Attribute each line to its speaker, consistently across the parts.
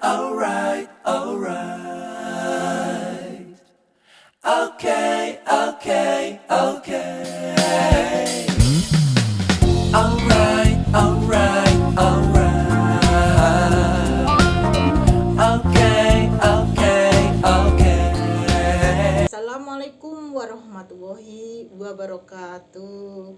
Speaker 1: alright, alright. Okay, okay, okay. Alright, alright, alright. Okay, okay, okay.
Speaker 2: Assalamualaikum warahmatullahi wabarakatuh.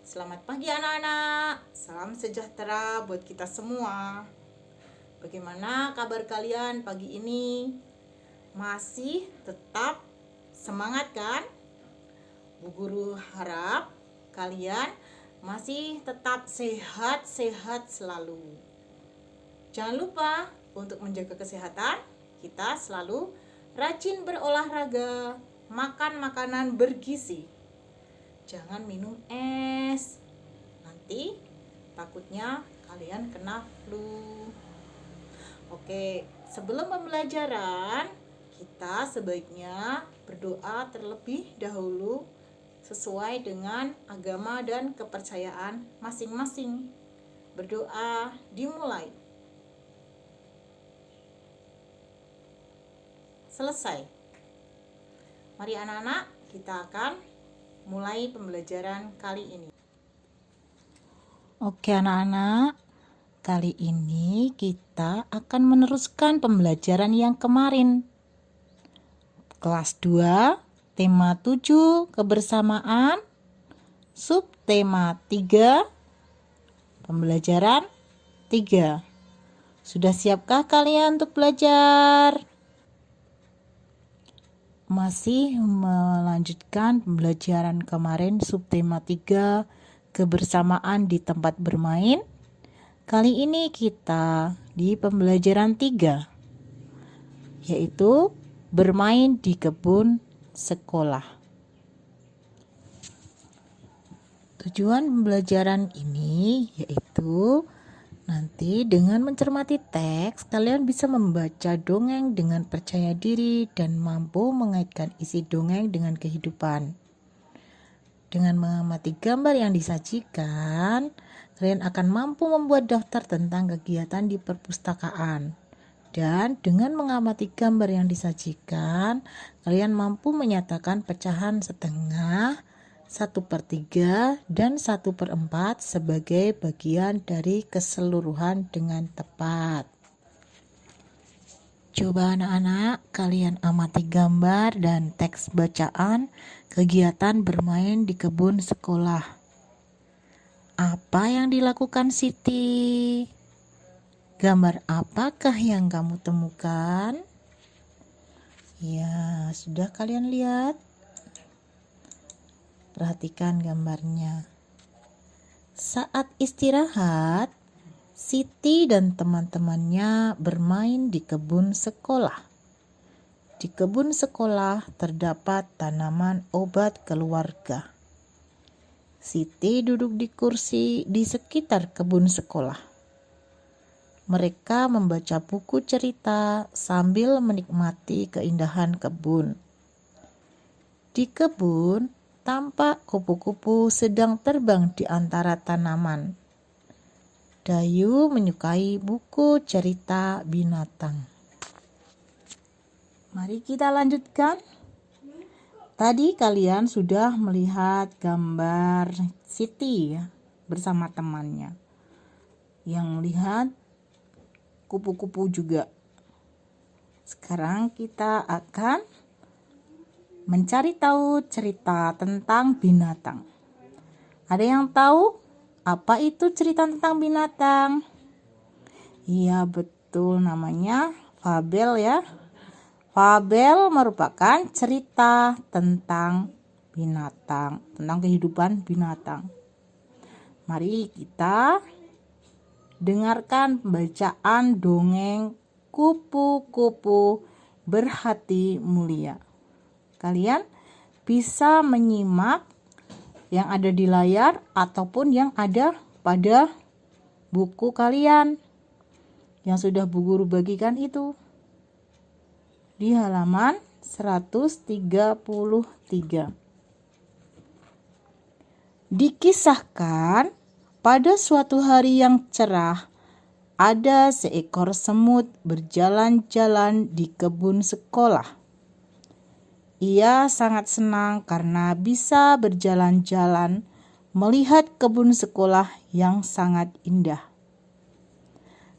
Speaker 2: Selamat pagi anak-anak. Salam sejahtera buat kita semua. Bagaimana kabar kalian pagi ini? Masih tetap semangat kan? Bu Guru harap kalian masih tetap sehat-sehat selalu. Jangan lupa untuk menjaga kesehatan, kita selalu rajin berolahraga, makan makanan bergizi. Jangan minum es. Nanti takutnya kalian kena flu. Oke, sebelum pembelajaran, kita sebaiknya berdoa terlebih dahulu sesuai dengan agama dan kepercayaan masing-masing. Berdoa dimulai. Selesai. Mari anak-anak, kita akan mulai pembelajaran kali ini. Oke anak-anak, kali ini kita akan meneruskan pembelajaran yang kemarin. Kelas 2, tema 7, kebersamaan, subtema 3, pembelajaran 3. Sudah siapkah kalian untuk belajar? Masih melanjutkan pembelajaran kemarin subtema 3, kebersamaan di tempat bermain. Kali ini kita di pembelajaran 3, yaitu bermain di kebun sekolah. Tujuan pembelajaran ini yaitu nanti dengan mencermati teks, kalian bisa membaca dongeng dengan percaya diri dan mampu mengaitkan isi dongeng dengan kehidupan. Dengan mengamati gambar yang disajikan, kalian akan mampu membuat daftar tentang kegiatan di perpustakaan. Dan dengan mengamati gambar yang disajikan, kalian mampu menyatakan pecahan setengah, 1/3 dan 1/4 sebagai bagian dari keseluruhan dengan tepat. Coba anak-anak kalian amati gambar dan teks bacaan kegiatan bermain di kebun sekolah. Apa yang dilakukan Siti? Gambar apakah yang kamu temukan? Ya, sudah kalian lihat? Perhatikan gambarnya. Saat istirahat, Siti dan teman-temannya bermain di kebun sekolah. Di kebun sekolah terdapat tanaman obat keluarga. Siti duduk di kursi di sekitar kebun sekolah. Mereka membaca buku cerita sambil menikmati keindahan kebun. Di kebun, tampak kupu-kupu sedang terbang di antara tanaman. Dayu menyukai buku cerita binatang. Mari kita lanjutkan. Tadi kalian sudah melihat gambar Siti ya, bersama temannya. Yang melihat kupu-kupu juga. Sekarang kita akan mencari tahu cerita tentang binatang. Ada yang tahu apa itu cerita tentang binatang? Iya betul, namanya fabel ya. Fabel merupakan cerita tentang binatang, tentang kehidupan binatang. Mari kita dengarkan bacaan dongeng Kupu-kupu Berhati Mulia. Kalian bisa menyimak yang ada di layar ataupun yang ada pada buku kalian yang sudah Bu Guru bagikan itu di halaman 133. Dikisahkan pada suatu hari yang cerah, Ada seekor semut berjalan-jalan di kebun sekolah. Ia sangat senang karena bisa berjalan-jalan melihat kebun sekolah yang sangat indah.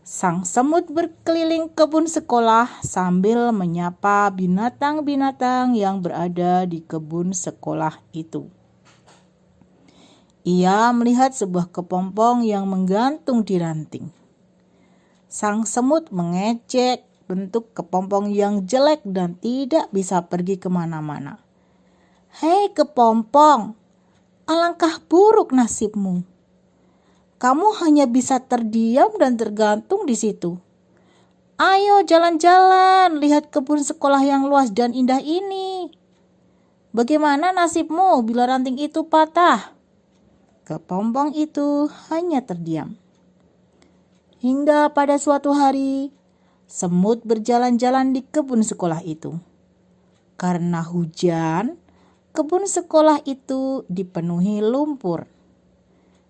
Speaker 2: Sang semut berkeliling kebun sekolah sambil menyapa binatang-binatang yang berada di kebun sekolah itu. Ia melihat sebuah kepompong yang menggantung di ranting. Sang semut mengejek bentuk kepompong yang jelek dan tidak bisa pergi kemana-mana. "Hei kepompong, alangkah buruk nasibmu. Kamu hanya bisa terdiam dan tergantung di situ. Ayo jalan-jalan, lihat kebun sekolah yang luas dan indah ini. Bagaimana nasibmu bila ranting itu patah?" Kepompong itu hanya terdiam. Hingga pada suatu hari, semut berjalan-jalan di kebun sekolah itu. Karena hujan, kebun sekolah itu dipenuhi lumpur.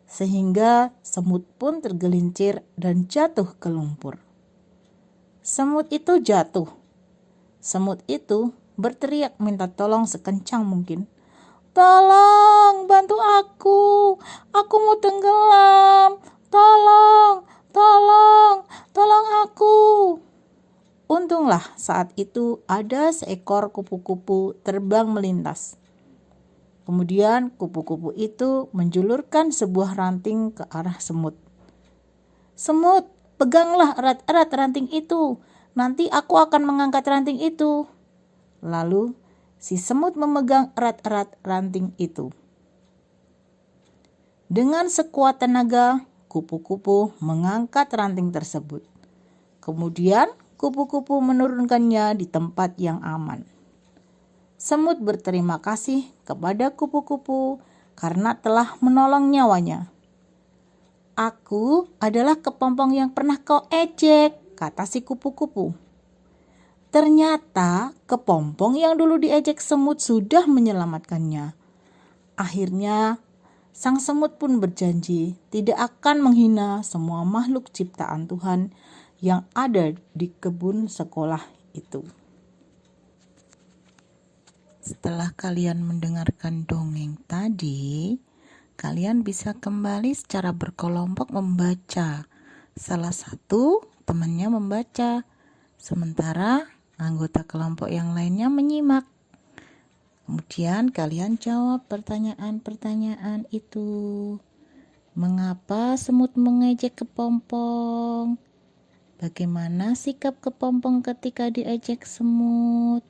Speaker 2: Sehingga semut pun tergelincir dan jatuh ke lumpur. Semut itu jatuh. Semut itu berteriak minta tolong sekencang mungkin. "Tolong, bantu aku. Aku mau tenggelam. Tolong, tolong, tolong aku." Untunglah saat itu ada seekor kupu-kupu terbang melintas. Kemudian kupu-kupu itu menjulurkan sebuah ranting ke arah semut. "Semut, peganglah erat-erat ranting itu. Nanti aku akan mengangkat ranting itu." Lalu si semut memegang erat-erat ranting itu. Dengan sekuat tenaga, kupu-kupu mengangkat ranting tersebut. Kemudian kupu-kupu menurunkannya di tempat yang aman. Semut berterima kasih kepada kupu-kupu karena telah menolong nyawanya. "Aku adalah kepompong yang pernah kau ejek," kata si kupu-kupu. Ternyata kepompong yang dulu diejek semut sudah menyelamatkannya. Akhirnya sang semut pun berjanji tidak akan menghina semua makhluk ciptaan Tuhan yang ada di kebun sekolah itu. Setelah kalian mendengarkan dongeng tadi, kalian bisa kembali secara berkelompok membaca. Salah satu temannya membaca, sementara anggota kelompok yang lainnya menyimak. Kemudian kalian jawab pertanyaan-pertanyaan itu. Mengapa semut mengejek kepompong? Bagaimana sikap kepompong ketika diejek semut?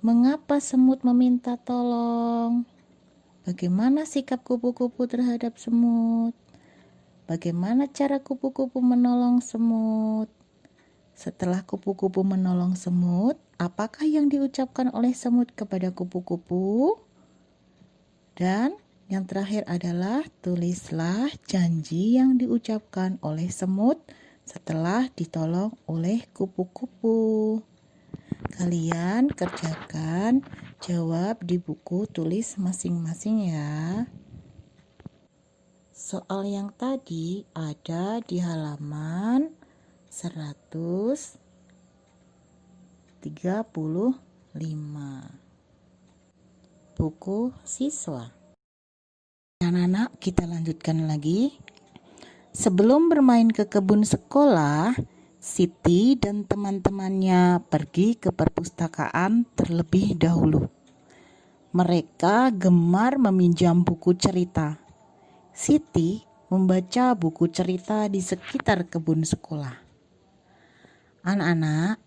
Speaker 2: Mengapa semut meminta tolong? Bagaimana sikap kupu-kupu terhadap semut? Bagaimana cara kupu-kupu menolong semut? Setelah kupu-kupu menolong semut, apakah yang diucapkan oleh semut kepada kupu-kupu? Dan yang terakhir adalah tulislah janji yang diucapkan oleh semut setelah ditolong oleh kupu-kupu. Kalian kerjakan, jawab di buku tulis masing-masing ya. Soal yang tadi ada di halaman 135. Buku siswa. Anak-anak, kita lanjutkan lagi. Sebelum bermain ke kebun sekolah, Siti dan teman-temannya pergi ke perpustakaan terlebih dahulu. Mereka gemar meminjam buku cerita. Siti membaca buku cerita di sekitar kebun sekolah. Anak-anak,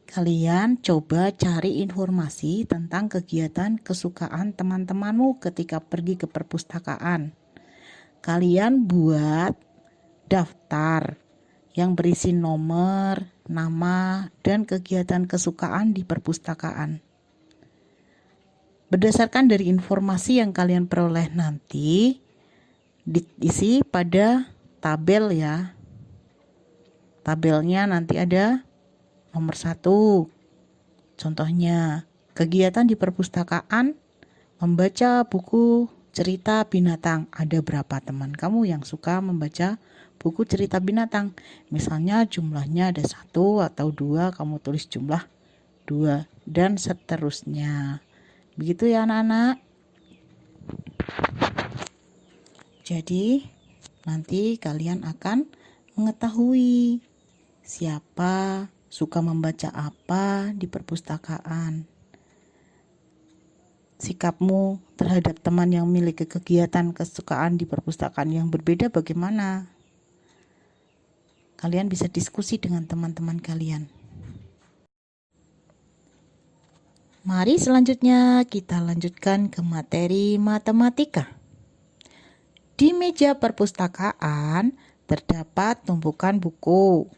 Speaker 2: kalian coba cari informasi tentang kegiatan kesukaan teman-temanmu ketika pergi ke perpustakaan. Kalian buat daftar yang berisi nomor, nama, dan kegiatan kesukaan di perpustakaan. Berdasarkan dari informasi yang kalian peroleh nanti, diisi pada tabel ya. Tabelnya nanti ada nomor 1. Contohnya, kegiatan di perpustakaan membaca buku cerita binatang. Ada berapa teman kamu yang suka membaca buku cerita binatang. Misalnya jumlahnya ada 1 atau 2, kamu tulis jumlah 2 dan seterusnya. Begitu ya anak-anak. Jadi nanti kalian akan mengetahui siapa suka membaca apa di perpustakaan. Sikapmu terhadap teman yang memiliki kegiatan kesukaan di perpustakaan yang berbeda bagaimana? Kalian bisa diskusi dengan teman-teman kalian. Mari selanjutnya kita lanjutkan ke materi matematika. Di meja perpustakaan terdapat tumpukan buku.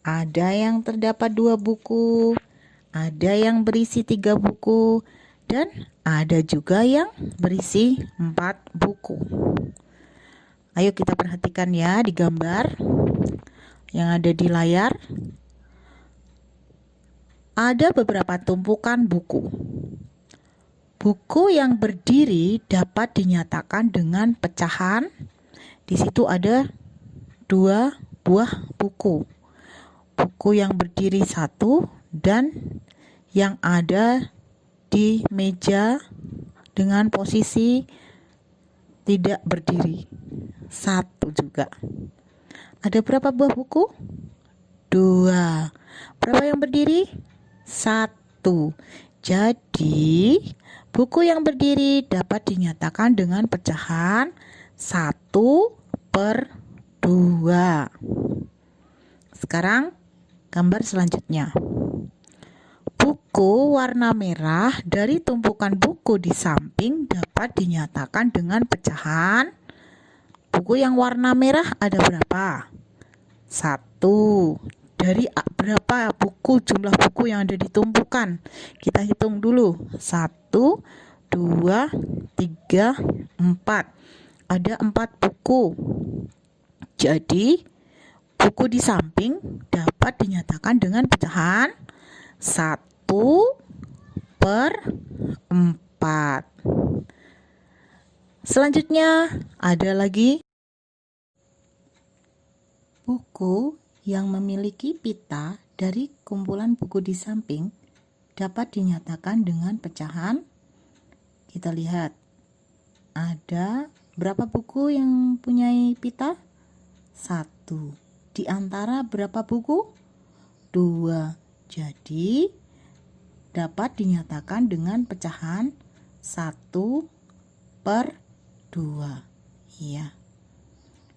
Speaker 2: Ada yang terdapat 2 buku, ada yang berisi 3 buku, dan ada juga yang berisi 4 buku. Ayo kita perhatikan ya di gambar yang ada di layar. Ada beberapa tumpukan buku. Buku yang berdiri dapat dinyatakan dengan pecahan. Di situ ada 2 buah buku. Buku yang berdiri 1 dan yang ada di meja dengan posisi tidak berdiri 1 juga. Ada berapa buah buku? 2. Berapa yang berdiri? 1. Jadi buku yang berdiri dapat dinyatakan dengan pecahan 1/2. Sekarang gambar selanjutnya. Buku warna merah dari tumpukan buku di samping dapat dinyatakan dengan pecahan. Buku yang warna merah ada berapa? 1. Dari berapa buku, jumlah buku yang ada di tumpukan? Kita hitung dulu. 1, 2, 3, 4. Ada 4 buku. Jadi buku di samping dapat dinyatakan dengan pecahan 1/4. Selanjutnya ada lagi buku yang memiliki pita dari kumpulan buku di samping dapat dinyatakan dengan pecahan. Kita lihat ada berapa buku yang punya pita? 1. Di antara berapa buku? 2. Jadi dapat dinyatakan dengan pecahan 1/2. Iya.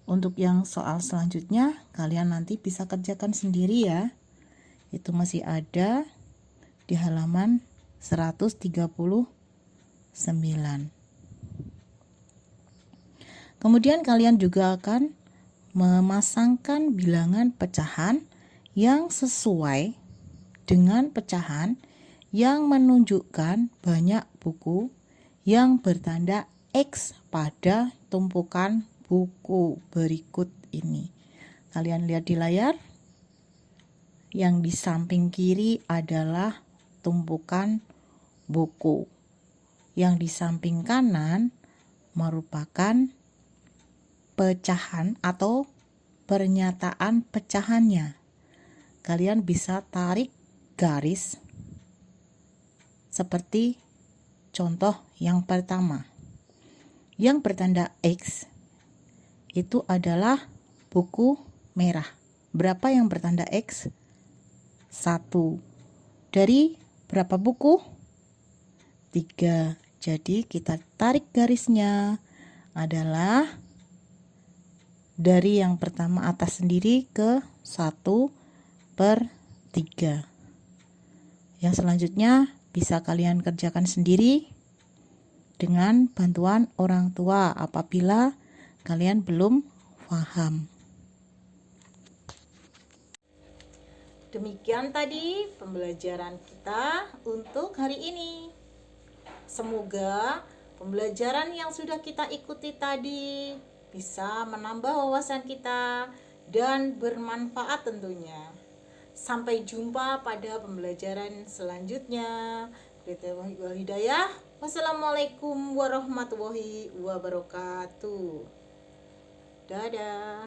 Speaker 2: Untuk yang soal selanjutnya kalian nanti bisa kerjakan sendiri ya. Itu masih ada di halaman 139. Kemudian kalian juga akan memasangkan bilangan pecahan yang sesuai dengan pecahan yang menunjukkan banyak buku yang bertanda X pada tumpukan buku berikut ini. Kalian lihat di layar, yang di samping kiri adalah tumpukan buku. Yang di samping kanan merupakan pecahan atau pernyataan pecahannya. Kalian bisa tarik garis seperti contoh yang pertama. Yang bertanda X itu adalah buku merah. Berapa yang bertanda X? 1. Dari berapa buku? 3. Jadi kita tarik garisnya adalah dari yang pertama atas sendiri ke 1/3. Yang selanjutnya bisa kalian kerjakan sendiri dengan bantuan orang tua apabila kalian belum paham. Demikian tadi pembelajaran kita untuk hari ini. Semoga pembelajaran yang sudah kita ikuti tadi bisa menambah wawasan kita dan bermanfaat tentunya. Sampai jumpa pada pembelajaran selanjutnya. Wal hidayah. Wassalamualaikum warahmatullahi wabarakatuh. Dadah.